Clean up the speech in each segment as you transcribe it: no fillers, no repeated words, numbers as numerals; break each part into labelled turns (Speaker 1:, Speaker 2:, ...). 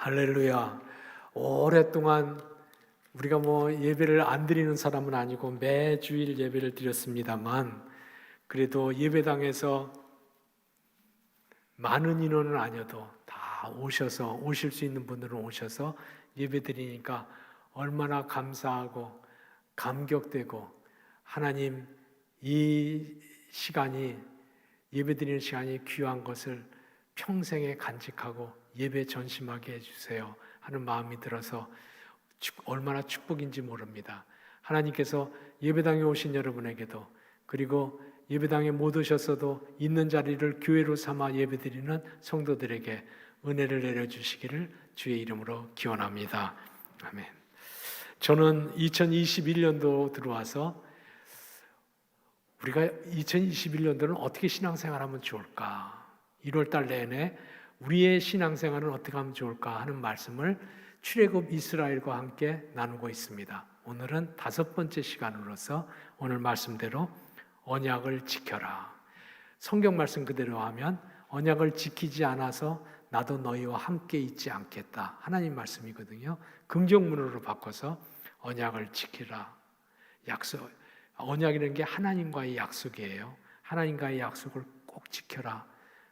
Speaker 1: 할렐루야. 오랫동안 우리가 예배를 안 드리는 사람은 아니고 매주일 예배를 드렸습니다만, 그래도 예배당에서 많은 인원은 아니어도 다 오실 수 있는 분들은 오셔서 예배 드리니까 얼마나 감사하고 감격되고, 하나님 이 시간이, 예배 드리는 시간이 귀한 것을 평생에 간직하고 예배 전심하게 해주세요 하는 마음이 들어서 얼마나 축복인지 모릅니다. 하나님께서 예배당에 오신 여러분에게도, 그리고 예배당에 못 오셨어도 있는 자리를 교회로 삼아 예배드리는 성도들에게 은혜를 내려주시기를 주의 이름으로 기원합니다. 아멘. 저는 2021년도 들어와서 우리가 2021년도는 어떻게 신앙생활하면 좋을까, 1월달 내내 우리의 신앙생활은 어떻게 하면 좋을까 하는 말씀을 출애굽 이스라엘과 함께 나누고 있습니다. 오늘은 5번째 시간으로서 오늘 말씀대로 언약을 지켜라. 성경 말씀 그대로 하면 언약을 지키지 않아서 나도 너희와 함께 있지 않겠다, 하나님 말씀이거든요. 긍정문으로 바꿔서 언약을 지키라. 언약이라는 게 하나님과의 약속이에요. 하나님과의 약속을 꼭 지켜라.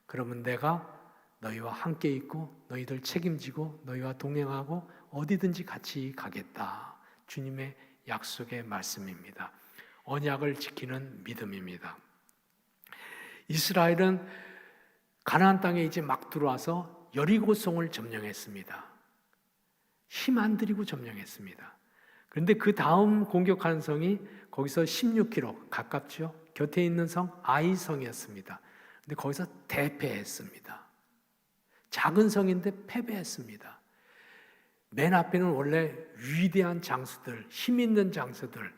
Speaker 1: 그러면 내가 너희와 함께 있고 너희들 책임지고 너희와 동행하고 어디든지 같이 가겠다. 주님의 약속의 말씀입니다. 언약을 지키는 믿음입니다. 이스라엘은 가나안 땅에 이제 막 들어와서 여리고성을 점령했습니다. 힘 안 들이고 점령했습니다. 그런데 그 다음 공격하는 성이 거기서 16km 가깝죠. 곁에 있는 성 아이성이었습니다. 근데 거기서 대패했습니다. 작은 성인데 패배했습니다. 맨 앞에는 원래 위대한 장수들, 힘 있는 장수들,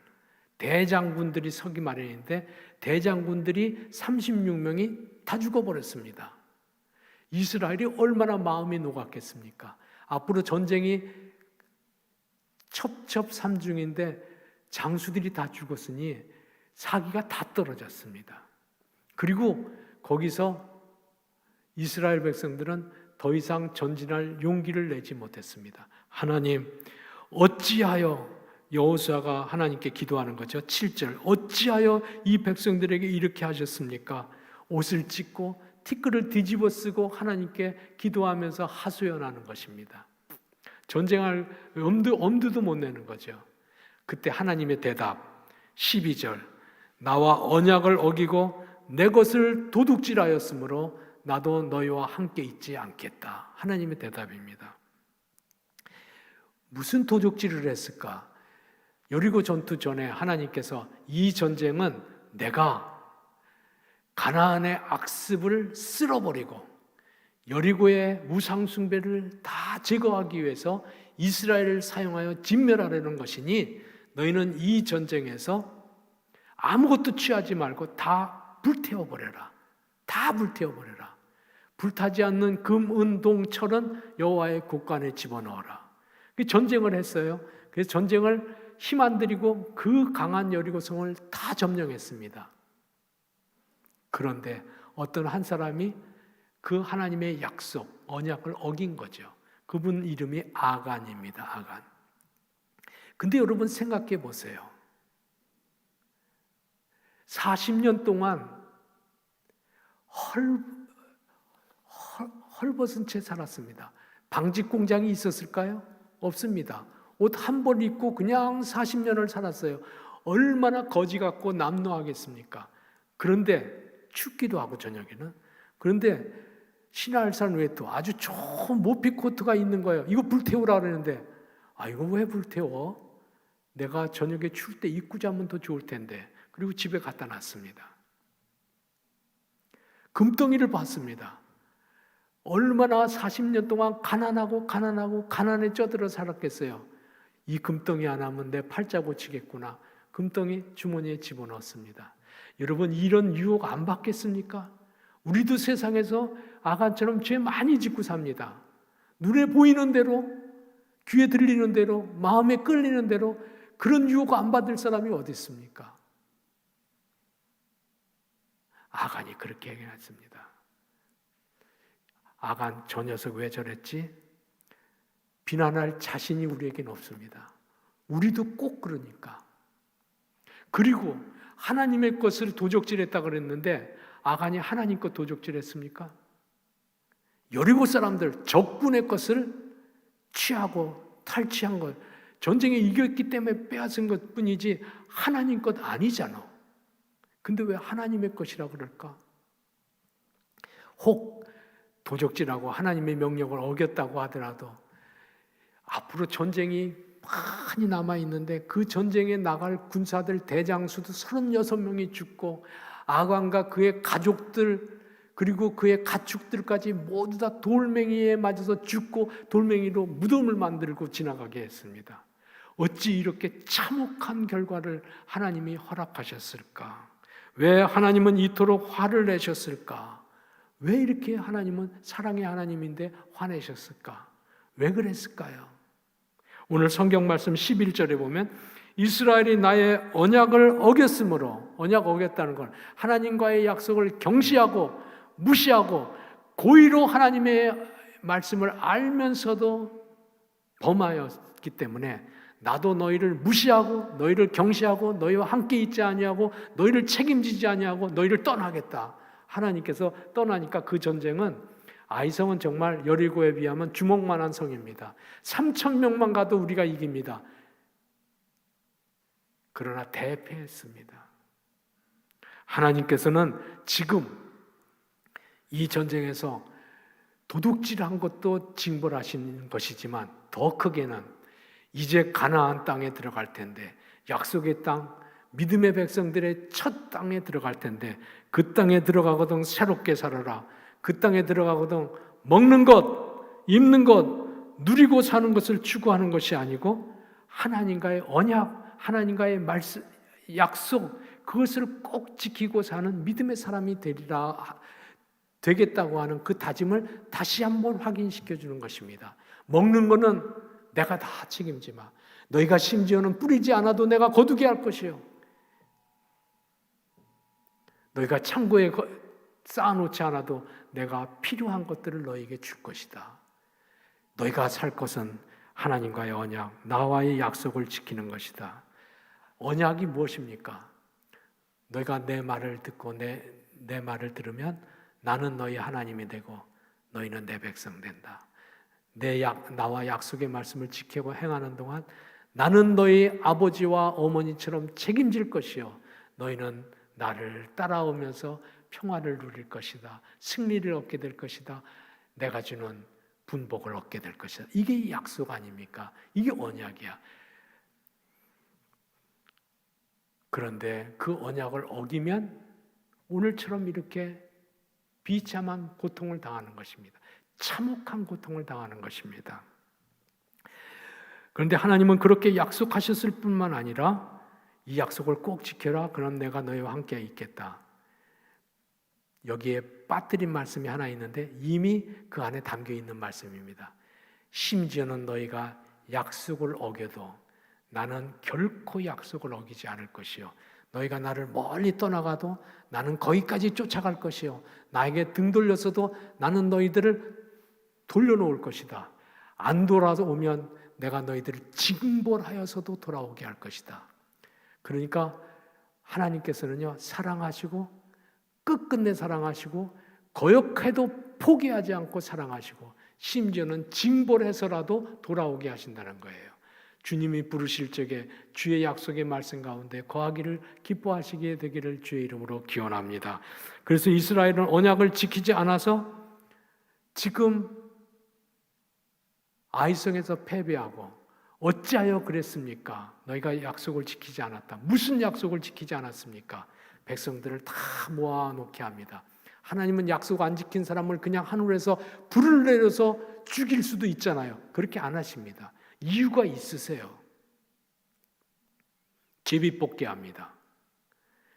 Speaker 1: 대장군들이 서기 마련인데 대장군들이 36명이 다 죽어버렸습니다. 이스라엘이 얼마나 마음이 녹았겠습니까? 앞으로 전쟁이 첩첩산중인데 장수들이 다 죽었으니 사기가 다 떨어졌습니다. 그리고 거기서 이스라엘 백성들은 더 이상 전진할 용기를 내지 못했습니다. 하나님, 어찌하여, 여호수아가 하나님께 기도하는 거죠. 7절, 어찌하여 이 백성들에게 이렇게 하셨습니까? 옷을 찢고 티끌을 뒤집어 쓰고 하나님께 기도하면서 하소연하는 것입니다. 전쟁할 엄두도 못 내는 거죠. 그때 하나님의 대답 12절, 나와 언약을 어기고 내 것을 도둑질하였으므로 나도 너희와 함께 있지 않겠다. 하나님의 대답입니다. 무슨 도둑질을 했을까? 여리고 전투 전에 하나님께서 이 전쟁은 내가 가나안의 악습을 쓸어버리고 여리고의 우상 숭배를 다 제거하기 위해서 이스라엘을 사용하여 진멸하려는 것이니 너희는 이 전쟁에서 아무것도 취하지 말고 다 불태워버려라. 다 불태워버려라. 불타지 않는 금, 은, 동, 철은 여호와의 곳간에 집어넣어라. 전쟁을 했어요. 그래서 전쟁을 힘 안 들이고 그 강한 여리고성을 다 점령했습니다. 그런데 어떤 한 사람이 그 하나님의 약속, 언약을 어긴 거죠. 그분 이름이 아간입니다. 아간. 근데 여러분 생각해 보세요. 40년 동안 헐벗은 채 살았습니다. 방직 공장이 있었을까요? 없습니다. 옷 한 벌 입고 그냥 40년을 살았어요. 얼마나 거지 같고 남노하겠습니까? 그런데 춥기도 하고 저녁에는. 그런데 시나알산 외투 아주 좋은 모피 코트가 있는 거예요. 이거 불태우라 그러는데 이거 왜 불태워? 내가 저녁에 추울 때 입고 자면 더 좋을 텐데. 그리고 집에 갖다 놨습니다. 금덩이를 봤습니다. 얼마나 40년 동안 가난에 쪄들어 살았겠어요. 이 금덩이 하나면 내 팔자 고치겠구나. 금덩이 주머니에 집어넣었습니다. 여러분, 이런 유혹 안 받겠습니까? 우리도 세상에서 아간처럼 죄 많이 짓고 삽니다. 눈에 보이는 대로, 귀에 들리는 대로, 마음에 끌리는 대로 그런 유혹 안 받을 사람이 어디 있습니까? 아간이 그렇게 행했습니다. 아간 저 녀석 왜 저랬지? 비난할 자신이 우리에게는 없습니다. 우리도 꼭 그러니까. 그리고 하나님의 것을 도적질했다 그랬는데 아간이 하나님 것 도적질했습니까? 여리고 사람들 적군의 것을 취하고 탈취한 것, 전쟁에 이겼기 때문에 빼앗은 것뿐이지 하나님 것 아니잖아. 근데 왜 하나님의 것이라 그럴까? 혹 도적질하고 하나님의 명령을 어겼다고 하더라도 앞으로 전쟁이 많이 남아있는데 그 전쟁에 나갈 군사들 대장수도 36명이 죽고 아간과 그의 가족들 그리고 그의 가축들까지 모두 다 돌멩이에 맞아서 죽고 돌멩이로 무덤을 만들고 지나가게 했습니다. 어찌 이렇게 참혹한 결과를 하나님이 허락하셨을까? 왜 하나님은 이토록 화를 내셨을까? 왜 이렇게 하나님은 사랑의 하나님인데 화내셨을까? 왜 그랬을까요? 오늘 성경 말씀 11절에 보면 이스라엘이 나의 언약을 어겼으므로, 언약 어겼다는 건 하나님과의 약속을 경시하고 무시하고 고의로 하나님의 말씀을 알면서도 범하였기 때문에 나도 너희를 무시하고 너희를 경시하고 너희와 함께 있지 아니하고 너희를 책임지지 아니하고 너희를 떠나겠다. 하나님께서 떠나니까 그 전쟁은 아이성은 정말 여리고에 비하면 주먹만한 성입니다. 3,000명만 가도 우리가 이깁니다. 그러나 대패했습니다. 하나님께서는 지금 이 전쟁에서 도둑질한 것도 징벌하신 것이지만 더 크게는 이제 가나안 땅에 들어갈 텐데 약속의 땅, 믿음의 백성들의 첫 땅에 들어갈 텐데 그 땅에 들어가거든 새롭게 살아라. 그 땅에 들어가거든 먹는 것, 입는 것, 누리고 사는 것을 추구하는 것이 아니고 하나님과의 언약, 하나님과의 말씀, 약속 그것을 꼭 지키고 사는 믿음의 사람이 되겠다고 하는 그 다짐을 다시 한번 확인시켜 주는 것입니다. 먹는 거는 내가 다 책임지마. 너희가 심지어는 뿌리지 않아도 내가 거두게 할 것이요. 너희가 창고에 쌓아놓지 않아도 내가 필요한 것들을 너희에게 줄 것이다. 너희가 살 것은 하나님과의 언약, 나와의 약속을 지키는 것이다. 언약이 무엇입니까? 너희가 내 말을 듣고 내 말을 들으면 나는 너희 하나님이 되고 너희는 내 백성 된다. 나와 약속의 말씀을 지키고 행하는 동안 나는 너희 아버지와 어머니처럼 책임질 것이요 너희는 나를 따라오면서 평화를 누릴 것이다. 승리를 얻게 될 것이다. 내가 주는 분복을 얻게 될 것이다. 이게 약속 아닙니까? 이게 언약이야. 그런데 그 언약을 어기면 오늘처럼 이렇게 비참한 고통을 당하는 것입니다. 참혹한 고통을 당하는 것입니다. 그런데 하나님은 그렇게 약속하셨을 뿐만 아니라 이 약속을 꼭 지켜라. 그럼 내가 너희와 함께 있겠다. 여기에 빠뜨린 말씀이 하나 있는데 이미 그 안에 담겨 있는 말씀입니다. 심지어는 너희가 약속을 어겨도 나는 결코 약속을 어기지 않을 것이요. 너희가 나를 멀리 떠나가도 나는 거기까지 쫓아갈 것이요. 나에게 등 돌렸어도 나는 너희들을 돌려놓을 것이다. 안 돌아오면 내가 너희들을 징벌하여서도 돌아오게 할 것이다. 그러니까 하나님께서는요, 사랑하시고 끝끝내 사랑하시고 거역해도 포기하지 않고 사랑하시고 심지어는 징벌해서라도 돌아오게 하신다는 거예요. 주님이 부르실 적에 주의 약속의 말씀 가운데 거하기를 기뻐하시게 되기를 주의 이름으로 기원합니다. 그래서 이스라엘은 언약을 지키지 않아서 지금 아이성에서 패배하고 어찌하여 그랬습니까? 너희가 약속을 지키지 않았다. 무슨 약속을 지키지 않았습니까? 백성들을 다 모아놓게 합니다. 하나님은 약속 안 지킨 사람을 그냥 하늘에서 불을 내려서 죽일 수도 있잖아요. 그렇게 안 하십니다. 이유가 있으세요. 제비 뽑게 합니다.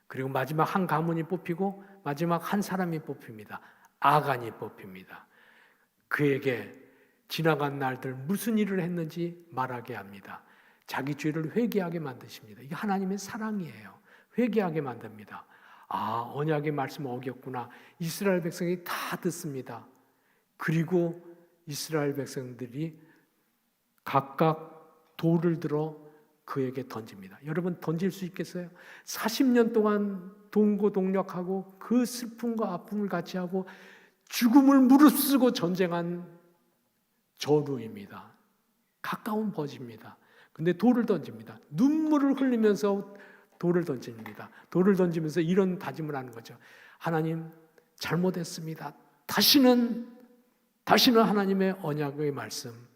Speaker 1: 그리고 마지막 한 가문이 뽑히고 마지막 한 사람이 뽑힙니다. 아간이 뽑힙니다. 그에게 지나간 날들 무슨 일을 했는지 말하게 합니다. 자기 죄를 회개하게 만드십니다. 이게 하나님의 사랑이에요. 회개하게 만듭니다. 아, 언약의 말씀을 어겼구나. 이스라엘 백성이 다 듣습니다. 그리고 이스라엘 백성들이 각각 돌을 들어 그에게 던집니다. 여러분 던질 수 있겠어요? 40년 동안 동고동락하고 그 슬픔과 아픔을 같이 하고 죽음을 무릅쓰고 전쟁한 전우입니다. 가까운 벗입니다. 근데 돌을 던집니다. 눈물을 흘리면서 돌을 던집니다. 돌을 던지면서 이런 다짐을 하는 거죠. 하나님, 잘못했습니다. 다시는 하나님의 언약의 말씀,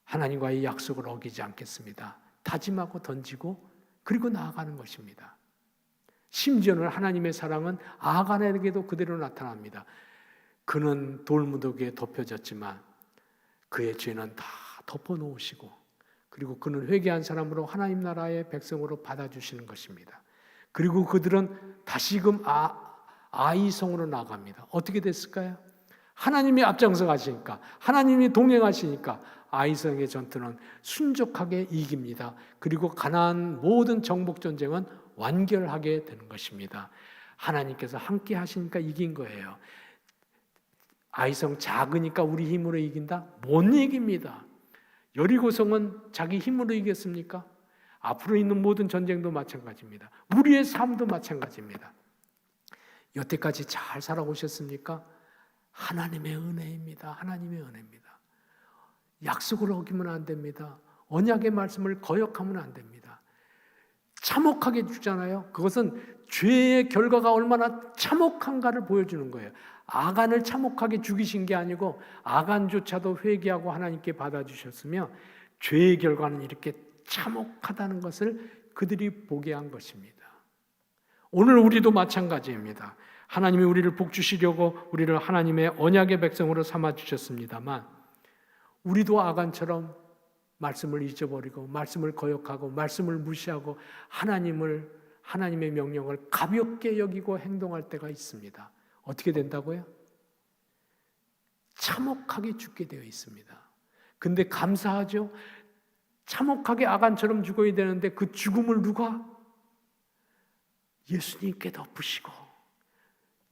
Speaker 1: 하나님과의 약속을 어기지 않겠습니다. 다짐하고 던지고 그리고 나아가는 것입니다. 심지어는 하나님의 사랑은 아간에게도 그대로 나타납니다. 그는 돌무더기에 덮여졌지만 그의 죄는 다 덮어놓으시고 그리고 그는 회개한 사람으로 하나님 나라의 백성으로 받아주시는 것입니다. 그리고 그들은 다시금 아이성으로 나아갑니다. 어떻게 됐을까요? 하나님이 앞장서 가시니까, 하나님이 동행하시니까 아이성의 전투는 순적하게 이깁니다. 그리고 가나안 모든 정복 전쟁은 완결하게 되는 것입니다. 하나님께서 함께 하시니까 이긴 거예요. 아이성 작으니까 우리 힘으로 이긴다? 못 이깁니다. 여리고성은 자기 힘으로 이겼습니까? 앞으로 있는 모든 전쟁도 마찬가지입니다. 우리의 삶도 마찬가지입니다. 여태까지 잘 살아오셨습니까? 하나님의 은혜입니다. 하나님의 은혜입니다. 약속을 어기면 안 됩니다. 언약의 말씀을 거역하면 안 됩니다. 참혹하게 죽잖아요. 그것은 죄의 결과가 얼마나 참혹한가를 보여주는 거예요. 아간을 참혹하게 죽이신 게 아니고 아간조차도 회개하고 하나님께 받아주셨으며 죄의 결과는 이렇게 참혹하다는 것을 그들이 보게 한 것입니다. 오늘 우리도 마찬가지입니다. 하나님이 우리를 복주시려고 우리를 하나님의 언약의 백성으로 삼아주셨습니다만 우리도 아간처럼 말씀을 잊어버리고 말씀을 거역하고 말씀을 무시하고 하나님의 명령을 가볍게 여기고 행동할 때가 있습니다. 어떻게 된다고요? 참혹하게 죽게 되어 있습니다. 근데 감사하죠? 참혹하게 아간처럼 죽어야 되는데 그 죽음을 누가? 예수님께 덮으시고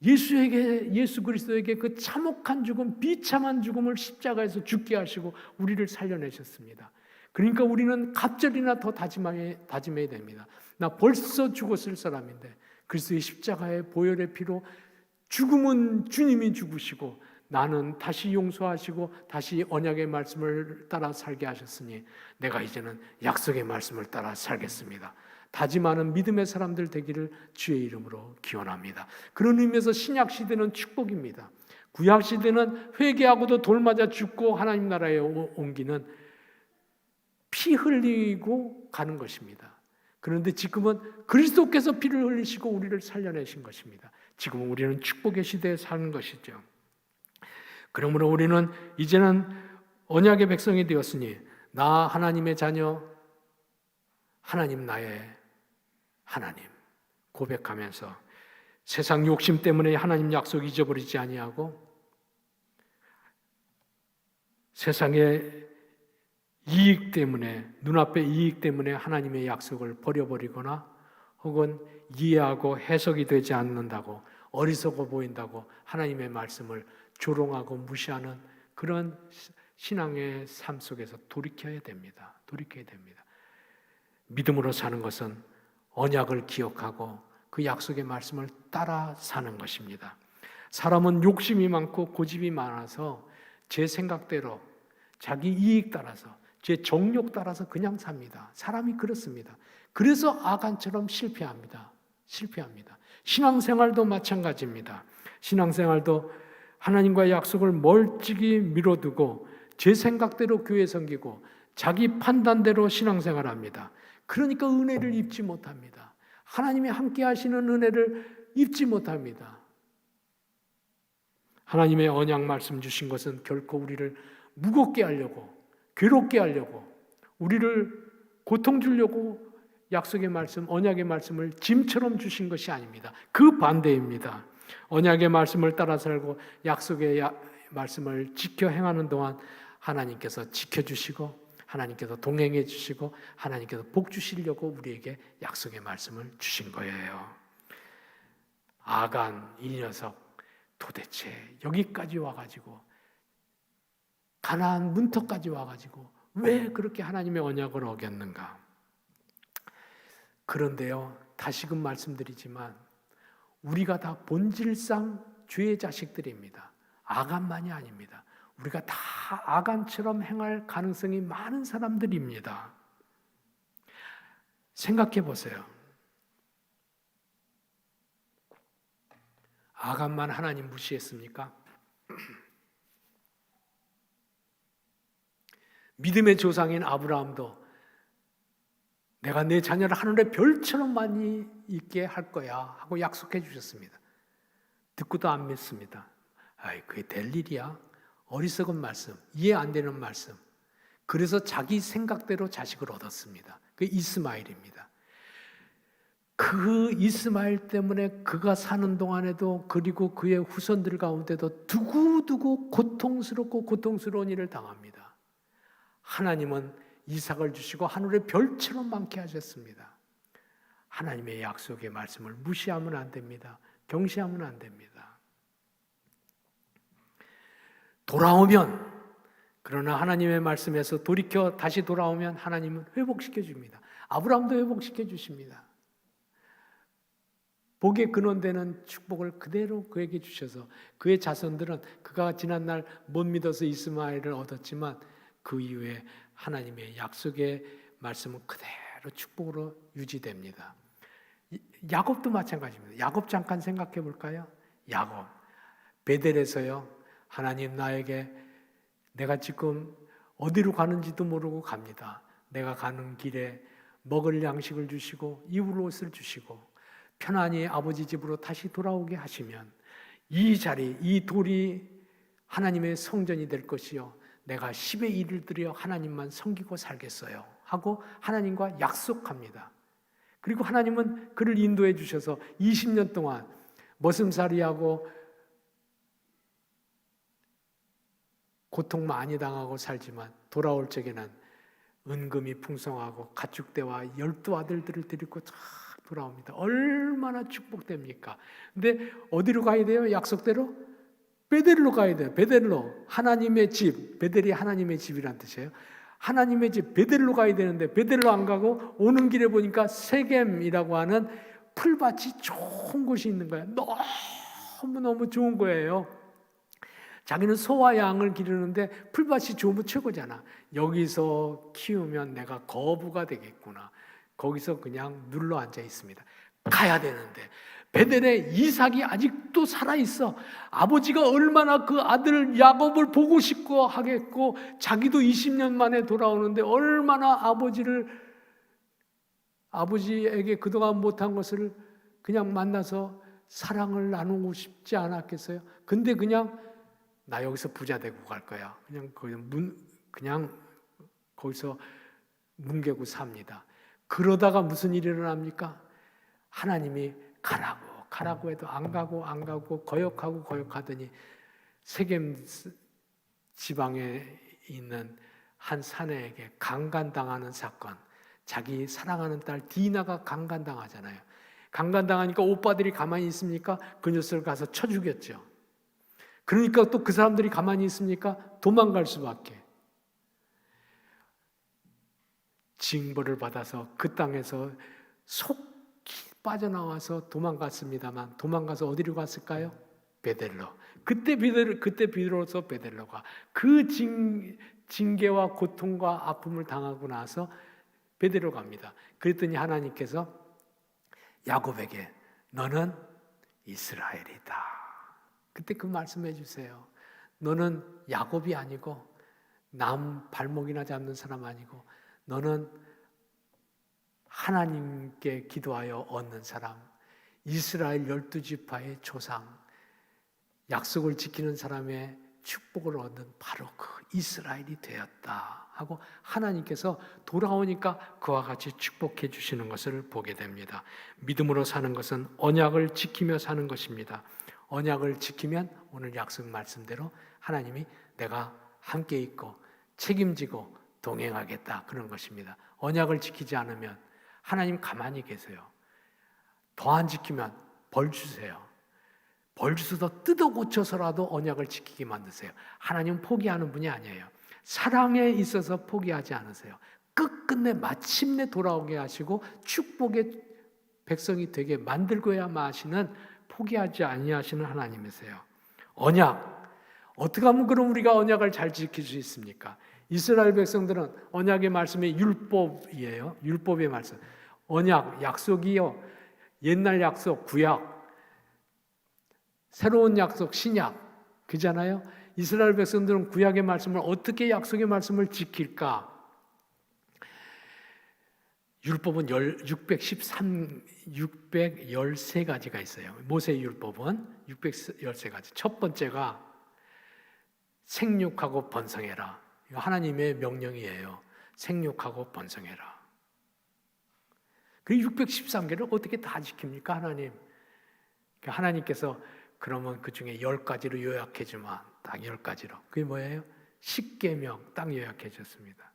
Speaker 1: 예수 그리스도에게 그 참혹한 죽음, 비참한 죽음을 십자가에서 죽게 하시고 우리를 살려내셨습니다. 그러니까 우리는 갑절이나 더 다짐해야 됩니다. 나 벌써 죽었을 사람인데 그리스도의 십자가의 보혈의 피로 죽음은 주님이 죽으시고 나는 다시 용서하시고 다시 언약의 말씀을 따라 살게 하셨으니 내가 이제는 약속의 말씀을 따라 살겠습니다. 다짐하는 믿음의 사람들 되기를 주의 이름으로 기원합니다. 그런 의미에서 신약 시대는 축복입니다. 구약 시대는 회개하고도 돌 맞아 죽고 하나님 나라에 옮기는 피 흘리고 가는 것입니다. 그런데 지금은 그리스도께서 피를 흘리시고 우리를 살려내신 것입니다. 지금은 우리는 축복의 시대에 사는 것이죠. 그러므로 우리는 이제는 언약의 백성이 되었으니 나 하나님의 자녀, 하나님 나의 하나님 고백하면서 세상 욕심 때문에 하나님 약속 잊어버리지 아니하고 세상의 이익 때문에 눈앞의 이익 때문에 하나님의 약속을 버려버리거나 혹은 이해하고 해석이 되지 않는다고 어리석어 보인다고 하나님의 말씀을 조롱하고 무시하는 그런 신앙의 삶 속에서 돌이켜야 됩니다. 돌이켜야 됩니다. 믿음으로 사는 것은 언약을 기억하고 그 약속의 말씀을 따라 사는 것입니다. 사람은 욕심이 많고 고집이 많아서 제 생각대로 자기 이익 따라서 제 정욕 따라서 그냥 삽니다. 사람이 그렇습니다. 그래서 아간처럼 실패합니다. 신앙생활도 마찬가지입니다. 신앙생활도 하나님과의 약속을 멀찍이 미뤄두고 제 생각대로 교회 섬기고 자기 판단대로 신앙생활합니다. 그러니까 은혜를 입지 못합니다. 하나님이 함께 하시는 은혜를 입지 못합니다. 하나님의 언약 말씀 주신 것은 결코 우리를 무겁게 하려고 괴롭게 하려고 우리를 고통 주려고 약속의 말씀, 언약의 말씀을 짐처럼 주신 것이 아닙니다. 그 반대입니다. 언약의 말씀을 따라 살고 약속의 말씀을 지켜 행하는 동안 하나님께서 지켜주시고 하나님께서 동행해 주시고 하나님께서 복 주시려고 우리에게 약속의 말씀을 주신 거예요. 아간 이 녀석 도대체 여기까지 와가지고 가나안 문턱까지 와가지고 왜 그렇게 하나님의 언약을 어겼는가? 그런데요, 다시금 말씀드리지만 우리가 다 본질상 주의 자식들입니다. 아간만이 아닙니다. 우리가 다 아간처럼 행할 가능성이 많은 사람들입니다. 생각해 보세요. 아간만 하나님 무시했습니까? 믿음의 조상인 아브라함도 내가 내 자녀를 하늘의 별처럼 많이 있게 할 거야 하고 약속해 주셨습니다. 듣고도 안 믿습니다. 아이, 그게 될 일이야? 어리석은 말씀, 이해 안 되는 말씀. 그래서 자기 생각대로 자식을 얻었습니다. 그 이스마엘입니다. 그 이스마엘 때문에 그가 사는 동안에도, 그리고 그의 후손들 가운데도 두고두고 고통스럽고 고통스러운 일을 당합니다. 하나님은 이삭을 주시고 하늘의 별처럼 많게 하셨습니다. 하나님의 약속의 말씀을 무시하면 안 됩니다. 경시하면 안 됩니다. 돌아오면, 그러나 하나님의 말씀에서 돌이켜 다시 돌아오면 하나님은 회복시켜 줍니다. 아브라함도 회복시켜 주십니다. 복의 근원되는 축복을 그대로 그에게 주셔서 그의 자손들은 그가 지난날 못 믿어서 이스마엘을 얻었지만 그 이후에 하나님의 약속의 말씀은 그대로 축복으로 유지됩니다. 야곱도 마찬가지입니다. 야곱 잠깐 생각해 볼까요? 야곱, 베델에서요, 하나님 나에게 내가 지금 어디로 가는지도 모르고 갑니다. 내가 가는 길에 먹을 양식을 주시고 입을 옷을 주시고 편안히 아버지 집으로 다시 돌아오게 하시면 이 자리, 이 돌이 하나님의 성전이 될 것이요, 내가 10의 1을 들여 하나님만 섬기고 살겠어요 하고 하나님과 약속합니다. 그리고 하나님은 그를 인도해 주셔서 20년 동안 머슴살이하고 고통 많이 당하고 살지만 돌아올 적에는 은금이 풍성하고 가축대와 12아들들을 데리고 쫙 돌아옵니다. 얼마나 축복됩니까? 근데 어디로 가야 돼요? 약속대로? 베델로 가야 돼요. 베델로. 하나님의 집. 베델이 하나님의 집이란 뜻이에요. 하나님의 집 베델로 가야 되는데 베델로 안 가고 오는 길에 보니까 세겜이라고 하는 풀밭이 좋은 곳이 있는 거예요. 너무너무 좋은 거예요. 자기는 소와 양을 기르는데 풀밭이 좋으면 최고잖아. 여기서 키우면 내가 거부가 되겠구나. 거기서 그냥 눌러 앉아 있습니다. 가야 되는데 베델에 이삭이 아직도 살아있어. 아버지가 얼마나 그 아들 야곱을 보고 싶고 하겠고, 자기도 20년 만에 돌아오는데 얼마나 아버지에게 그동안 못한 것을 그냥 만나서 사랑을 나누고 싶지 않았겠어요? 근데 그냥 나 여기서 부자 되고 갈 거야. 그냥 거기서 뭉개고 삽니다. 그러다가 무슨 일이 일어납니까? 하나님이 가라고 해도 안 가고 거역하더니 세겜 지방에 있는 한 사내에게 강간당하는 사건. 자기 사랑하는 딸 디나가 강간당하잖아요. 강간당하니까 오빠들이 가만히 있습니까? 그 녀석을 가서 쳐 죽였죠. 그러니까 또 그 사람들이 가만히 있습니까? 도망갈 수밖에. 징벌을 받아서 그 땅에서 속히 빠져나와서 도망갔습니다만, 도망가서 어디로 갔을까요? 베델로. 그때 비로소 베델로가 그 징계와 고통과 아픔을 당하고 나서 베델로 갑니다. 그랬더니 하나님께서 야곱에게 너는 이스라엘이다. 그때 그 말씀해 주세요. 너는 야곱이 아니고 남 발목이나 잡는 사람 아니고 너는 하나님께 기도하여 얻는 사람, 이스라엘 12지파의 조상, 약속을 지키는 사람의 축복을 얻는 바로 그 이스라엘이 되었다 하고 하나님께서 돌아오니까 그와 같이 축복해 주시는 것을 보게 됩니다. 믿음으로 사는 것은 언약을 지키며 사는 것입니다. 언약을 지키면 오늘 약속 말씀대로 하나님이 내가 함께 있고 책임지고 동행하겠다 그런 것입니다. 언약을 지키지 않으면 하나님 가만히 계세요. 더 안 지키면 벌 주세요. 벌 주셔서 뜯어 고쳐서라도 언약을 지키게 만드세요. 하나님은 포기하는 분이 아니에요. 사랑에 있어서 포기하지 않으세요. 끝끝내 마침내 돌아오게 하시고 축복의 백성이 되게 만들고야만 하시는, 포기하지 아니하시는 하나님이세요. 언약, 어떻게 하면 그럼 우리가 언약을 잘 지킬 수 있습니까? 이스라엘 백성들은 언약의 말씀이 율법이에요. 율법의 말씀. 언약, 약속이요. 옛날 약속, 구약, 새로운 약속, 신약, 그잖아요. 이스라엘 백성들은 구약의 말씀을 어떻게, 약속의 말씀을 지킬까? 율법은 613가지가 있어요. 모세의 율법은 613가지. 첫 번째가 생육하고 번성해라. 이거 하나님의 명령이에요. 생육하고 번성해라. 그 613개를 어떻게 다 지킵니까, 하나님? 하나님께서 그러면 그 중에 10가지로 요약해 주면, 딱 10가지로. 그게 뭐예요? 10계명 딱 요약해 줬습니다.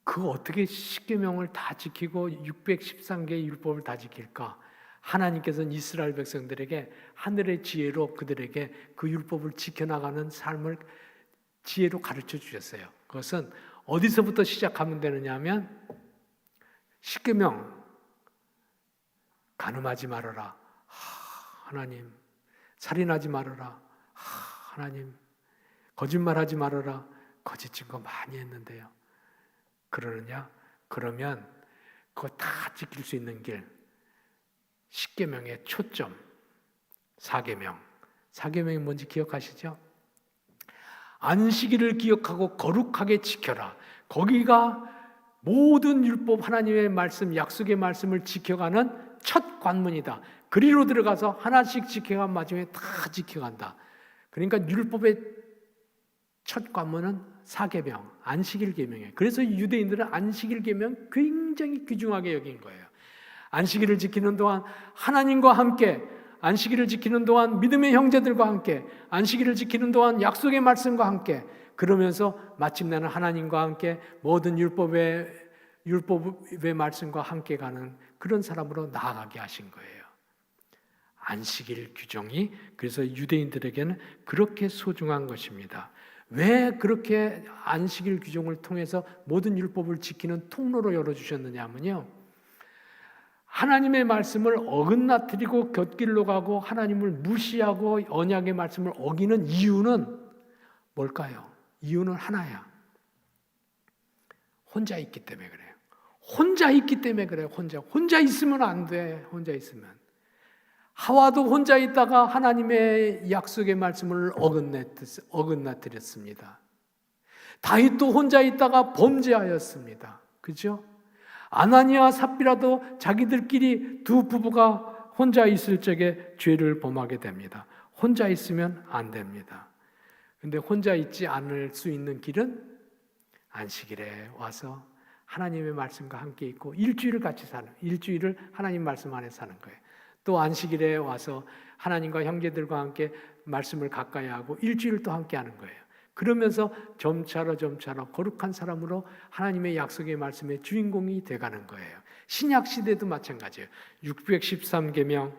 Speaker 1: 그 어떻게 10계명을 다 지키고 613개의 율법을 다 지킬까? 하나님께서는 이스라엘 백성들에게 하늘의 지혜로 그들에게 그 율법을 지켜나가는 삶을 지혜로 가르쳐 주셨어요. 그것은 어디서부터 시작하면 되느냐 하면 10계명, 간음하지 말아라. 하나님. 살인하지 말아라. 하나님. 거짓말하지 말아라. 거짓 증거 많이 했는데요. 그러느냐? 그러면 그거 다 지킬 수 있는 길, 10계명의 초점, 4계명. 4계명이 뭔지 기억하시죠? 안식일을 기억하고 거룩하게 지켜라. 거기가 모든 율법, 하나님의 말씀, 약속의 말씀을 지켜가는 첫 관문이다. 그리로 들어가서 하나씩 지켜간 마지막에 다 지켜간다. 그러니까 율법의 첫 관문은 4계명, 안식일 계명이에요. 그래서 유대인들은 안식일 계명 굉장히 귀중하게 여긴 거예요. 안식일을 지키는 동안 하나님과 함께, 안식일을 지키는 동안 믿음의 형제들과 함께, 안식일을 지키는 동안 약속의 말씀과 함께, 그러면서 마침내는 하나님과 함께 모든 율법의 말씀과 함께 가는 그런 사람으로 나아가게 하신 거예요. 안식일 규정이 그래서 유대인들에게는 그렇게 소중한 것입니다. 왜 그렇게 안식일 규정을 통해서 모든 율법을 지키는 통로로 열어주셨느냐 하면요, 하나님의 말씀을 어긋나뜨리고 곁길로 가고 하나님을 무시하고 언약의 말씀을 어기는 이유는 뭘까요? 이유는 하나야. 혼자 있기 때문에 그래요. 혼자 있기 때문에 그래요. 혼자 있으면 안 돼. 혼자 있으면. 하와도 혼자 있다가 하나님의 약속의 말씀을 어긋나뜨렸습니다. 다윗도 혼자 있다가 범죄하였습니다. 그죠? 아나니아와 삽비라도 자기들끼리 두 부부가 혼자 있을 적에 죄를 범하게 됩니다. 혼자 있으면 안 됩니다. 근데 혼자 있지 않을 수 있는 길은 안식일에 와서 하나님의 말씀과 함께 있고 일주일을 같이 사는, 일주일을 하나님 말씀 안에 사는 거예요. 또 안식일에 와서 하나님과 형제들과 함께 말씀을 가까이 하고 일주일 또 함께 하는 거예요. 그러면서 점차로 거룩한 사람으로 하나님의 약속의 말씀의 주인공이 돼가는 거예요. 신약 시대도 마찬가지예요. 613계명,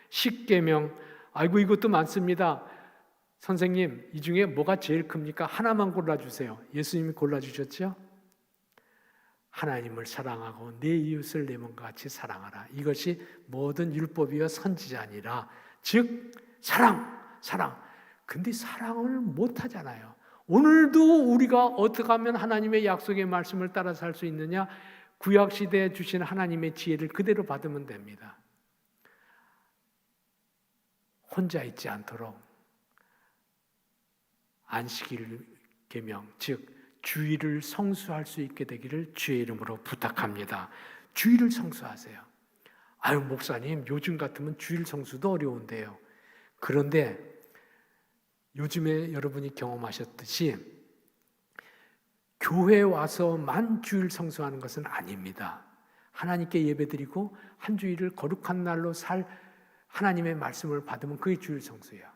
Speaker 1: 10계명, 아이고 이것도 많습니다. 선생님, 이 중에 뭐가 제일 큽니까? 하나만 골라주세요. 예수님이 골라주셨죠? 하나님을 사랑하고 내 이웃을 내 몸과 같이 사랑하라. 이것이 모든 율법이요 선지자니라. 즉 사랑. 근데 사랑을 못하잖아요. 오늘도 우리가 어떻게 하면 하나님의 약속의 말씀을 따라 살 수 있느냐? 구약시대에 주신 하나님의 지혜를 그대로 받으면 됩니다. 혼자 있지 않도록 안식일 계명, 즉 주일을 성수할 수 있게 되기를 주의 이름으로 부탁합니다. 주일을 성수하세요. 아유 목사님, 요즘 같으면 주일 성수도 어려운데요. 그런데 요즘에 여러분이 경험하셨듯이 교회에 와서만 주일 성수하는 것은 아닙니다. 하나님께 예배드리고 한 주일을 거룩한 날로 살 하나님의 말씀을 받으면 그게 주일 성수예요.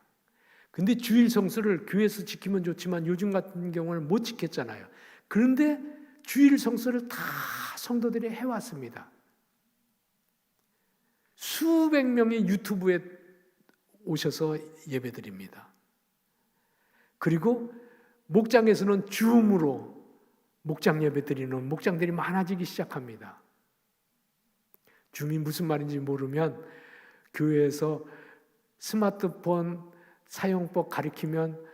Speaker 1: 근데 주일 성수를 교회에서 지키면 좋지만 요즘 같은 경우는 못 지켰잖아요. 그런데 주일 성수를 다 성도들이 해왔습니다. 수백 명이 유튜브에 오셔서 예배드립니다. 그리고 목장에서는 줌으로 목장 예배 드리는 목장들이 많아지기 시작합니다. 줌이 무슨 말인지 모르면 교회에서 스마트폰 사용법 가르치면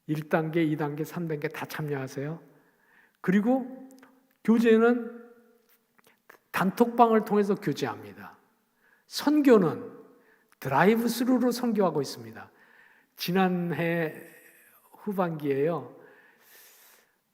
Speaker 1: 1단계, 2단계, 3단계 다 참여하세요. 그리고 교제는 단톡방을 통해서 교제합니다. 선교는 드라이브 스루로 선교하고 있습니다. 지난해 후반기에요.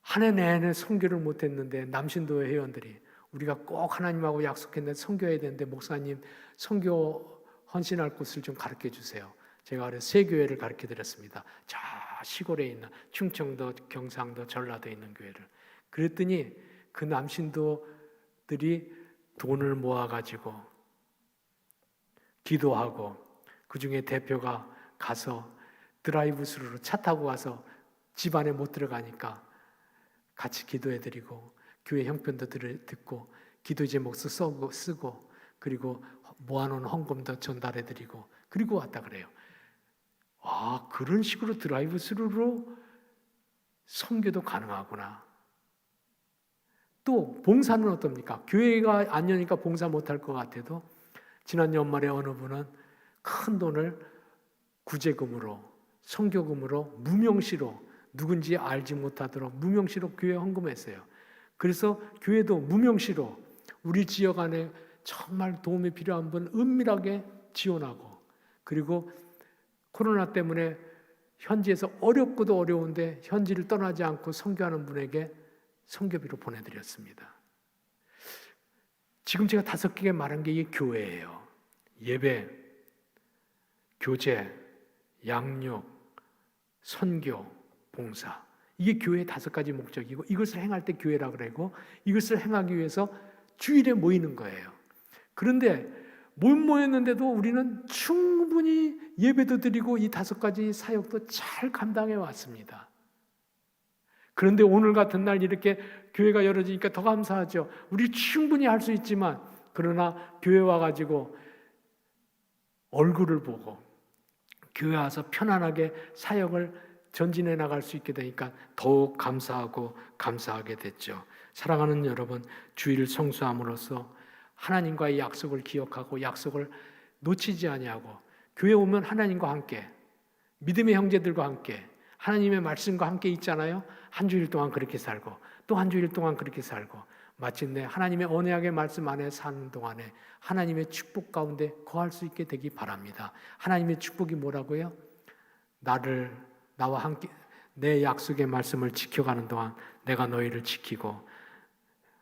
Speaker 1: 한 해 내내 선교를 못했는데 남신도회 회원들이 우리가 꼭 하나님하고 약속했는데 선교해야 되는데 목사님 선교 헌신할 곳을 좀 가르쳐 주세요. 제가 그래서 세 교회를 가르쳐 드렸습니다. 저 시골에 있는 충청도, 경상도, 전라도에 있는 교회를. 그랬더니 그 남신도들이 돈을 모아가지고 기도하고 그 중에 대표가 가서 드라이브 스루로 차 타고 가서 집 안에 못 들어가니까 같이 기도해드리고 교회 형편도 듣고 기도 제목도 쓰고 그리고 모아놓은 헌금도 전달해드리고 그리고 왔다 그래요. 아, 그런 식으로 드라이브 스루로 선교도 가능하구나. 또 봉사는 어떻습니까? 교회가 안 여니까 봉사 못할 것 같아도 지난 연말에 어느 분은 큰 돈을 구제금으로 선교금으로 무명시로 누군지 알지 못하도록 무명시로 교회에 헌금했어요. 그래서 교회도 무명시로 우리 지역 안에 정말 도움이 필요한 분 은밀하게 지원하고 그리고 코로나 때문에 현지에서 어렵고도 어려운데 현지를 떠나지 않고 선교하는 분에게 선교비로 보내드렸습니다. 지금 제가 5개 말한 게 이게 교회예요. 예배, 교제, 양육, 선교, 봉사. 이게 교회의 5가지 목적이고 이것을 행할 때 교회라 그러고 이것을 행하기 위해서 주일에 모이는 거예요. 그런데 못 모였는데도 우리는 충분히 예배도 드리고 이 5가지 사역도 잘 감당해 왔습니다. 그런데 오늘 같은 날 이렇게 교회가 열어지니까 더 감사하죠. 우리 충분히 할 수 있지만 그러나 교회 와가지고 얼굴을 보고 교회 와서 편안하게 사역을 전진해 나갈 수 있게 되니까 더욱 감사하고 감사하게 됐죠. 사랑하는 여러분, 주일을 성수함으로써 하나님과의 약속을 기억하고 약속을 놓치지 아니하고 교회 오면 하나님과 함께 믿음의 형제들과 함께 하나님의 말씀과 함께 있잖아요. 한 주일 동안 그렇게 살고 또 한 주일 동안 그렇게 살고 마침내 하나님의 언약의 말씀 안에 사는 동안에 하나님의 축복 가운데 거할 수 있게 되기 바랍니다. 하나님의 축복이 뭐라고요? 나와 함께 내 약속의 말씀을 지켜가는 동안 내가 너희를 지키고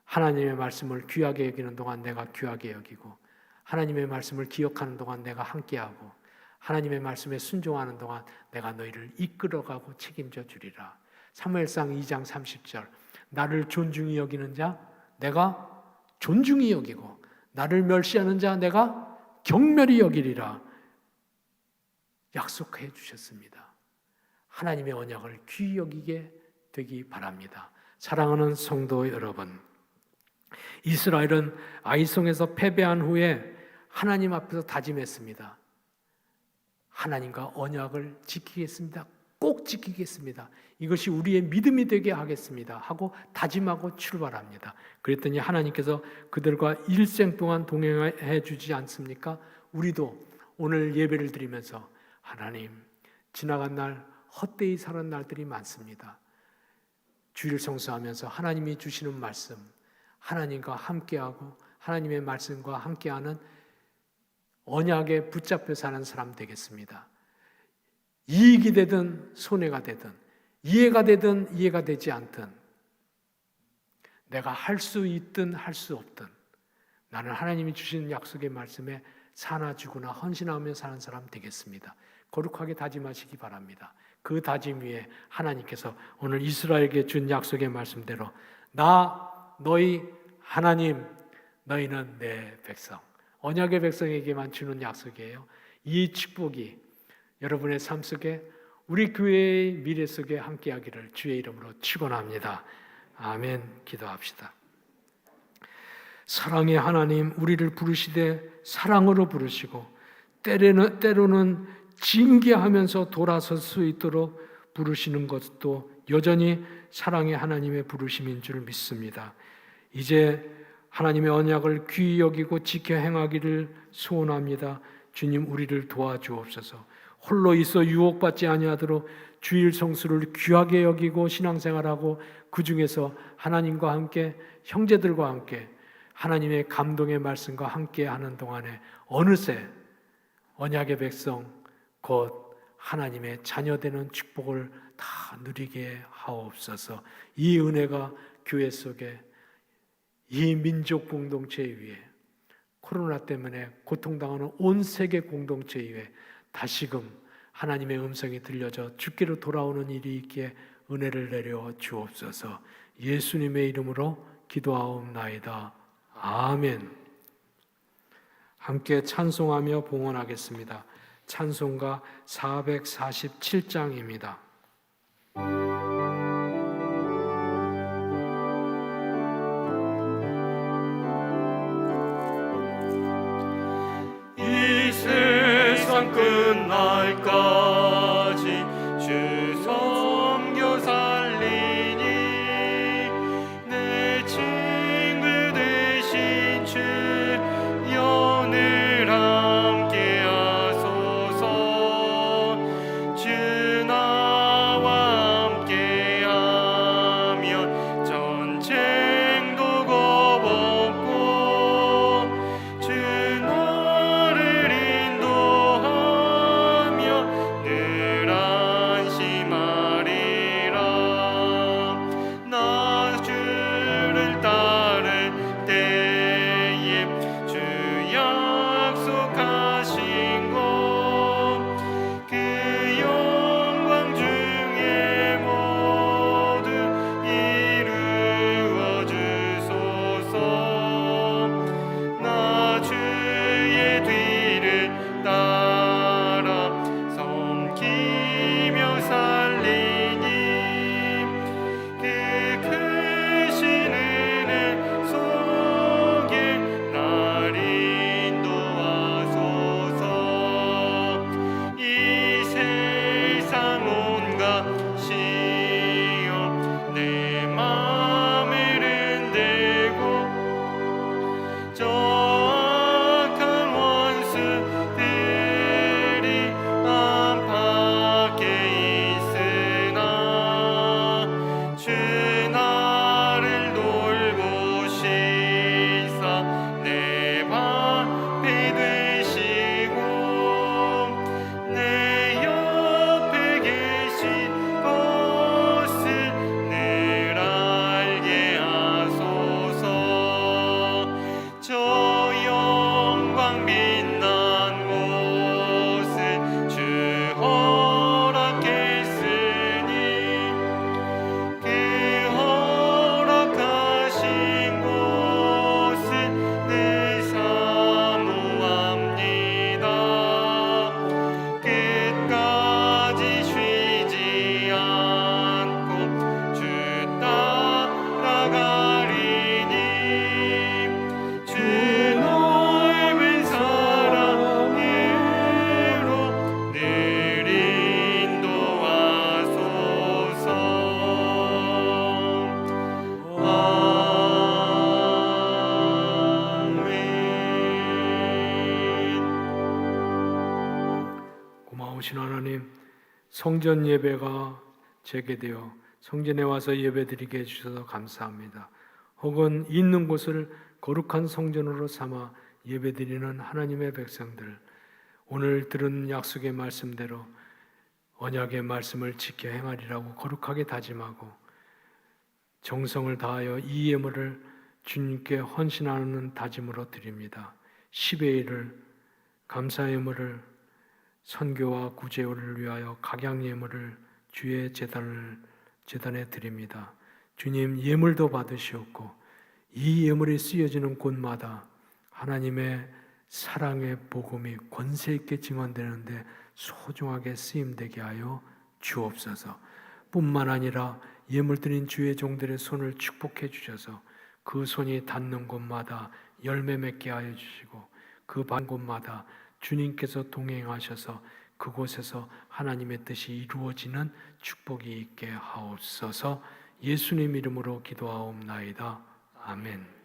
Speaker 1: 하나님의 말씀을 귀하게 여기는 동안 내가 귀하게 여기고 하나님의 말씀을 기억하는 동안 내가 함께하고 하나님의 말씀에 순종하는 동안 내가 너희를 이끌어가고 책임져 주리라. 사무엘상 2장 30절 나를 존중히 여기는 자 내가 존중히 여기고 나를 멸시하는 자 내가 경멸히 여기리라 약속해 주셨습니다. 하나님의 언약을 귀히 여기게 되기 바랍니다. 사랑하는 성도 여러분, 이스라엘은 아이송에서 패배한 후에 하나님 앞에서 다짐했습니다. 하나님과 언약을 지키겠습니다. 꼭 지키겠습니다. 이것이 우리의 믿음이 되게 하겠습니다. 하고 다짐하고 출발합니다. 그랬더니 하나님께서 그들과 일생 동안 동행해 주지 않습니까? 우리도 오늘 예배를 드리면서 하나님, 지나간 날 헛되이 사는 날들이 많습니다. 주일 성수하면서 하나님이 주시는 말씀, 하나님과 함께하고 하나님의 말씀과 함께하는 언약에 붙잡혀 사는 사람 되겠습니다. 이익이 되든 손해가 되든 이해가 되든 이해가 되지 않든 내가 할 수 있든 할 수 없든 나는 하나님이 주시는 약속의 말씀에 사나 죽으나 헌신하며 사는 사람 되겠습니다. 거룩하게 다짐하시기 바랍니다. 그 다짐 위에 하나님께서 오늘 이스라엘에게 준 약속의 말씀대로 나 너희 하나님 너희는 내 백성 언약의 백성에게만 주는 약속이에요. 이 축복이 여러분의 삶 속에 우리 교회의 미래 속에 함께하기를 주의 이름으로 축원합니다. 아멘. 기도합시다. 사랑의 하나님, 우리를 부르시되 사랑으로 부르시고 때로는 징계하면서 돌아설 수 있도록 부르시는 것도 여전히 사랑의 하나님의 부르심인 줄 믿습니다. 이제 하나님의 언약을 귀히 여기고 지켜 행하기를 소원합니다. 주님, 우리를 도와주옵소서. 홀로 있어 유혹받지 아니하도록 주일 성수를 귀하게 여기고 신앙생활하고 그 중에서 하나님과 함께 형제들과 함께 하나님의 감동의 말씀과 함께 하는 동안에 어느새 언약의 백성 곧 하나님의 자녀되는 축복을 다 누리게 하옵소서. 이 은혜가 교회 속에 이 민족 공동체 위에 코로나 때문에 고통당하는 온 세계 공동체 위에 다시금 하나님의 음성이 들려져 주께로 돌아오는 일이 있기에 은혜를 내려 주옵소서. 예수님의 이름으로 기도하옵나이다. 아멘. 함께 찬송하며 봉헌하겠습니다. 찬송가 447장입니다.
Speaker 2: 이 세상 끝날까지 주 섬겨 살리니 내 친구 되신 주 연을 함께 하소서. 주 나와 함께 하면 전쟁도 겁없고 주 나를 인도하며 늘 안심하리라. 나 주를 따를 때에 주 약속하신 것 그 영광 중에 모두 이루어 주소서. 나 주의 뒤를 따라 섬기며 살리니 그 크신 은혜 속에 날 인도하소서. 이 세상 온갖 시험 내 맘을 흔들고 저 악한 원수들이 안팎에 있으나 주 나를 돌보시사 내 방패 되시고 내 옆에 계신 것을 늘 알게 하소서. 저 영광 빛난 곳을 주 허락했으니 그 허락하신 곳을 늘 사모합니다. 끝까지 쉬지 않고 주 따라가리니 주 넓은 사랑으로 늘 인도하소서. 아멘.
Speaker 1: 고마우신 하나님, 성전 예배가 재개되어 성전에 와서 예배드리게 해주셔서 감사합니다. 혹은 있는 곳을 거룩한 성전으로 삼아 예배드리는 하나님의 백성들, 오늘 들은 약속의 말씀대로 언약의 말씀을 지켜 행하리라고 거룩하게 다짐하고 정성을 다하여 이 예물을 주님께 헌신하는 다짐으로 드립니다. 10의 1을 감사 예물을 선교와 구제를 위하여 각양 예물을 주의 제단에 드립니다. 주님, 예물도 받으시었고 이 예물이 쓰여지는 곳마다 하나님의 사랑의 복음이 권세 있게 증언되는데 소중하게 쓰임되게 하여 주옵소서. 뿐만 아니라 예물 드린 주의 종들의 손을 축복해 주셔서 그 손이 닿는 곳마다 열매 맺게 하여 주시고 그 반 곳마다 주님께서 동행하셔서 그곳에서 하나님의 뜻이 이루어지는 축복이 있게 하옵소서. 예수님 이름으로 기도하옵나이다. 아멘.